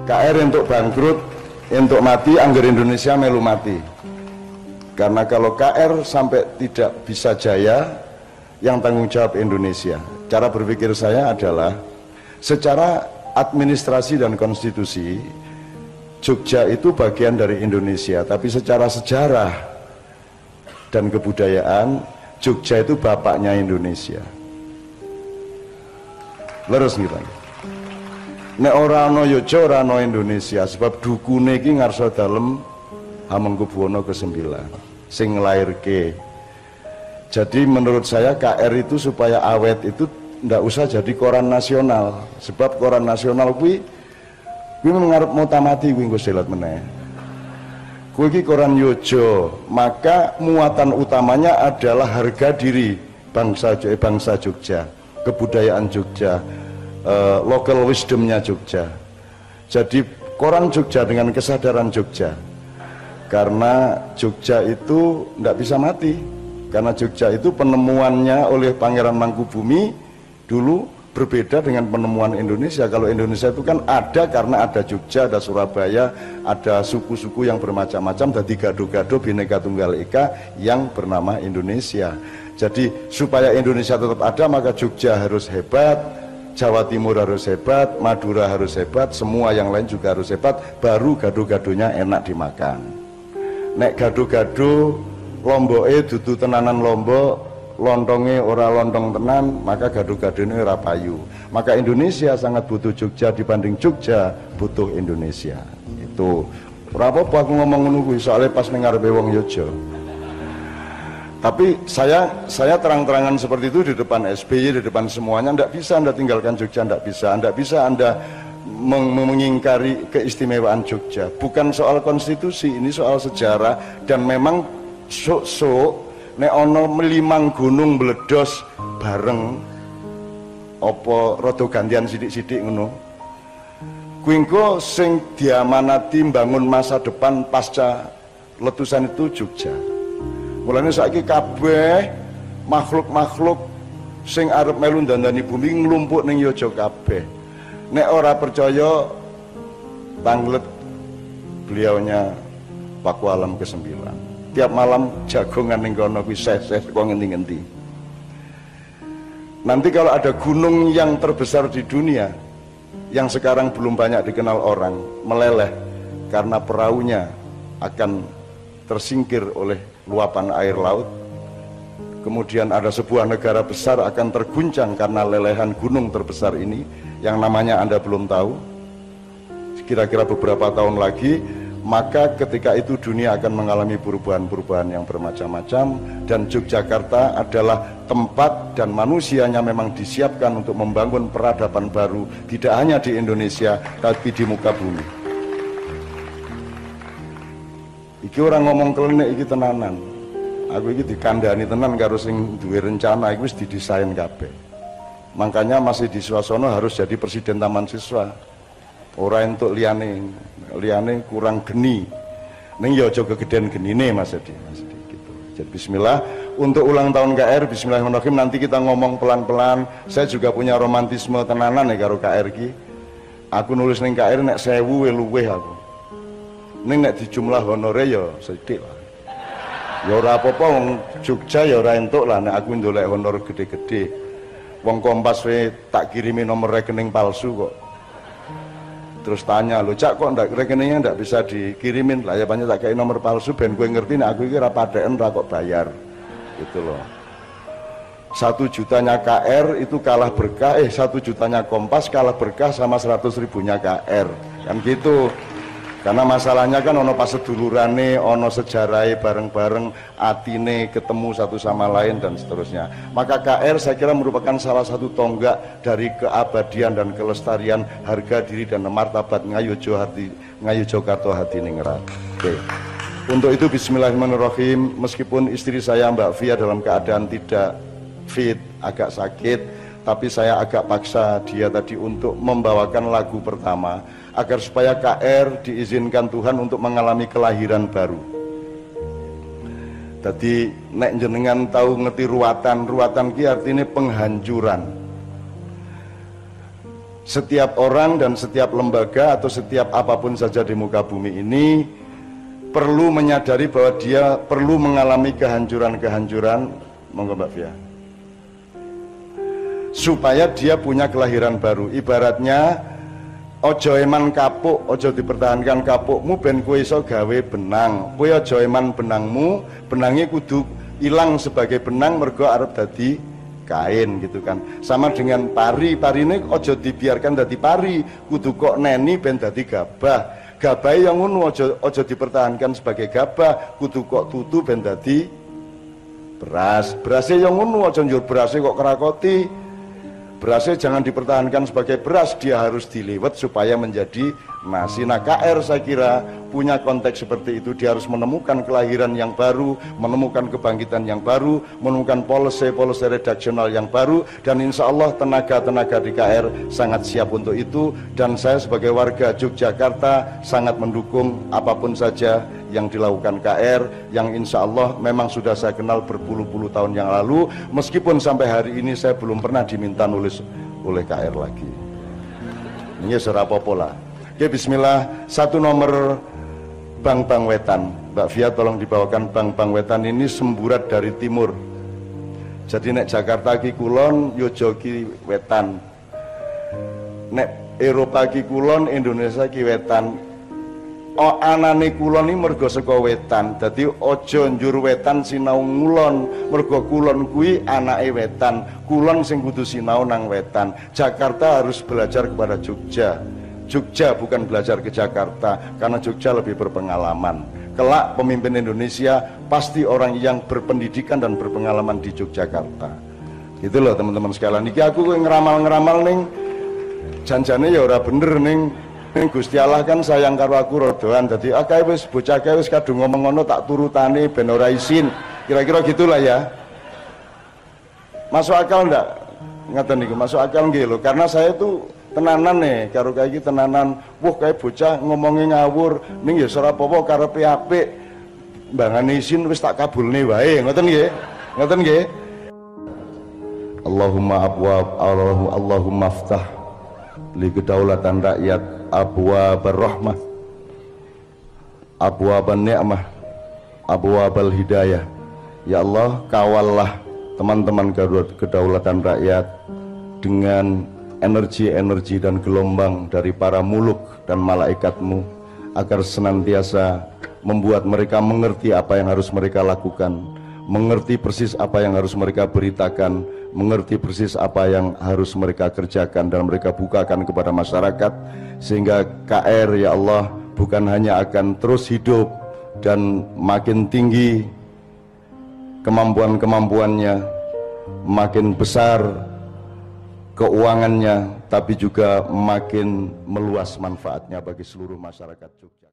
KR untuk bangkrut, untuk mati, anggar Indonesia melu mati. Karena kalau KR sampai tidak bisa jaya, yang tanggung jawab Indonesia. Cara berpikir saya adalah secara administrasi dan konstitusi Jogja itu bagian dari Indonesia, tapi secara sejarah dan kebudayaan Jogja itu bapaknya Indonesia. Leres nih Pak. Nek ora ana Yogya ora ana Indonesia, sebab dukune iki ngarsa dalem Hamengkubuwana ke-9 sing nglairke. Jadi menurut saya KR itu supaya awet itu ndak usah jadi koran nasional, sebab koran nasional kuwi mengarep mau tamati kuwi engko selat meneh. Kuwi iki koran Yogya, maka muatan utamanya adalah harga diri bangsa Jogja, kebudayaan Jogja, local wisdomnya Jogja. Jadi koran Jogja dengan kesadaran Jogja, karena Jogja itu tidak bisa mati, karena Jogja itu penemuannya oleh Pangeran Mangkubumi dulu berbeda dengan penemuan Indonesia. Kalau Indonesia itu kan ada karena ada Jogja, ada Surabaya, ada suku-suku yang bermacam-macam, jadi gado-gado Bhinneka Tunggal Ika yang bernama Indonesia. Jadi supaya Indonesia tetap ada, maka Jogja harus hebat, Jawa Timur harus hebat, Madura harus hebat, semua yang lain juga harus hebat, baru gado-gadonya enak dimakan. Nek gado-gado lomboke dudu tenanan lombok, lontongnya ora lontong tenan, maka gado-gadone ora payu. Maka Indonesia sangat butuh Jogja dibanding Jogja butuh Indonesia. Itu ora apa-apa aku ngomong ngono kuwi, soalnya pas ning ngarepe wong Yogya. Tapi saya terang-terangan seperti itu di depan SBY, di depan semuanya. Ndak bisa Anda tinggalkan Jogja, ndak bisa Anda mengingkari keistimewaan Jogja. Bukan soal konstitusi, ini soal sejarah. Dan memang nek ono melimang gunung meledos bareng apa rada gantian sithik-sithik ngono. Kuwi engko sing diamanati mbangun masa depan pasca letusan itu Jogja. Mulane saiki kabeh makhluk-makhluk sing arep melu ndandani bumi nglumpuk ning Yogya kabeh. Nek ora percaya tanglet beliaunya Paku Alam ke-9. Tiap malam jagongan ning kono kuwi ses-ses kok ngendi-ngendi. Nanti kalau ada gunung yang terbesar di dunia yang sekarang belum banyak dikenal orang, meleleh karena perahunya akan tersingkir oleh luapan air laut. Kemudian ada sebuah negara besar akan terguncang karena lelehan gunung terbesar ini yang namanya Anda belum tahu. Kira-kira beberapa tahun lagi, maka ketika itu dunia akan mengalami perubahan-perubahan yang bermacam-macam, dan Yogyakarta adalah tempat dan manusianya memang disiapkan untuk membangun peradaban baru, tidak hanya di Indonesia tapi di muka bumi. Iki orang ngomong klenik iki tenanan. Aku iki dikandani tenan karo sing duwe rencana, iki wis didesain kabeh. Makanya masih di Swasana harus jadi presiden taman siswa. Ora entuk liyane kurang geni. Ning ya aja kegedean genine Mas Edi gitu. Jadi bismillah untuk ulang tahun KR, bismillahirrahmanirrahim. Nanti kita ngomong pelan-pelan. Saya juga punya romantisme tenanan ya karo KR ki. Aku nulis ning KR nek 1000 luweh aku. Ning nek dijumlah honore ya sithik lah. Ya ora apa-apa wong Jogja ya ora entuk lah nek aku ndolek honor gede-gede. Wong Kompas we tak kirimi nomor rekening palsu kok. Terus tanya, "Lho Cak kok ndak rekeningnya ndak bisa dikirimin?" Lah ya banyak tak kayak nomor palsu ben gue ngerti nek aku iki ra padheken ra kok bayar. Gitu loh. 1 jutanya KR itu kalah berkah, 1 jutanya Kompas kalah berkah sama 100 ribunya KR. Kan gitu. Karena masalahnya kan ono pas sedulurane, ono sejarahnya bareng-bareng, atine ketemu satu sama lain dan seterusnya. Maka KR saya kira merupakan salah satu tonggak dari keabadian dan kelestarian harga diri dan martabat Ngayogyakarta hati ningrat. Oke. Untuk itu bismillahirrahmanirrahim, meskipun istri saya Mbak Via dalam keadaan tidak fit, agak sakit, tapi saya agak paksa dia tadi untuk membawakan lagu pertama agar supaya KR diizinkan Tuhan untuk mengalami kelahiran baru. Jadi nek jenengan tahu ngerti ruatan ki artinya penghancuran. Setiap orang dan setiap lembaga atau setiap apapun saja di muka bumi ini perlu menyadari bahwa dia perlu mengalami kehancuran-kehancuran, monggo Mbak Fia, supaya dia punya kelahiran baru. Ibaratnya ojo eman kapuk, ojo dipertahankan kapukmu ben kowe iso gawe benang. Kowe ojo eman benangmu, benangnya kudu ilang sebagai benang mergo arep dadi kain gitu kan. Sama dengan pari, pari ini ojo dibiarkan dadi pari, kudu kok neni ben dadi gabah. Gabah yang ngono ojo dipertahankan sebagai gabah, kudu kok tutu ben dadi beras. Berasnya yang ngono ojo njur berasnya kok kerakoti. Berasnya jangan dipertahankan sebagai beras, dia harus diliwet supaya menjadi nasi. Nah, KR saya kira punya konteks seperti itu. Dia harus menemukan kelahiran yang baru, menemukan kebangkitan yang baru, menemukan policy redaksional yang baru, dan insya Allah tenaga-tenaga di KR sangat siap untuk itu. Dan saya sebagai warga Yogyakarta sangat mendukung apapun saja yang dilakukan KR, yang insya Allah memang sudah saya kenal berpuluh-puluh tahun yang lalu, meskipun sampai hari ini saya belum pernah diminta nulis oleh KR lagi. Ini serapopo lah. Oke, bismillah. Satu nomor Bang Wetan, Mbak Fia tolong dibawakan. Bang Wetan ini semburat dari timur. Jadi nek Jakarta ki kulon, Yojo ki wetan. Nek Eropa ki kulon, Indonesia ki wetan. Oh, anane kulon ini mergo saka wetan. Dadi ojo njur wetan sinau ngulon. Mergo kulon kuwi anake wetan. Kulon sing kudu sinau nang wetan. Jakarta harus belajar kepada Jogja. Jogja bukan belajar ke Jakarta, karena Jogja lebih berpengalaman. Kelak pemimpin Indonesia pasti orang yang berpendidikan dan berpengalaman di Yogyakarta. Gitu loh teman-teman sekalian. Niki aku ngeramal-ngeramal ning janjane ya ora bener ning Gusti Allah kan sayang karo aku rodoan. Jadi akae wis bocah kae wis kadung ngomong ngono tak turutane ben ora isin. Kira-kira gitulah ya. Masuk akal ndak? Ngaten niku masuk akal nggih lho, karena saya itu tenanan nih karo kae iki tenanan. Wah kae bocah ngomongnya ngawur ning ya ora apa-apa karepe apik. Mbangane isin wis tak kabulne wae. Ngoten nggih? Ngoten nggih? Allahumma abwab Allahumma aftah li kedaulatan rakyat abwabur rahmah abwaban ni'mah abwabal hidayah. Ya Allah, kawallah teman-teman kedaulatan rakyat dengan energi-energi dan gelombang dari para muluk dan malaikatmu, agar senantiasa membuat mereka mengerti apa yang harus mereka lakukan, mengerti persis apa yang harus mereka beritakan, mengerti persis apa yang harus mereka kerjakan dan mereka bukakan kepada masyarakat, sehingga KR ya Allah bukan hanya akan terus hidup dan makin tinggi kemampuan-kemampuannya, makin besar keuangannya, tapi juga makin meluas manfaatnya bagi seluruh masyarakat Jogja.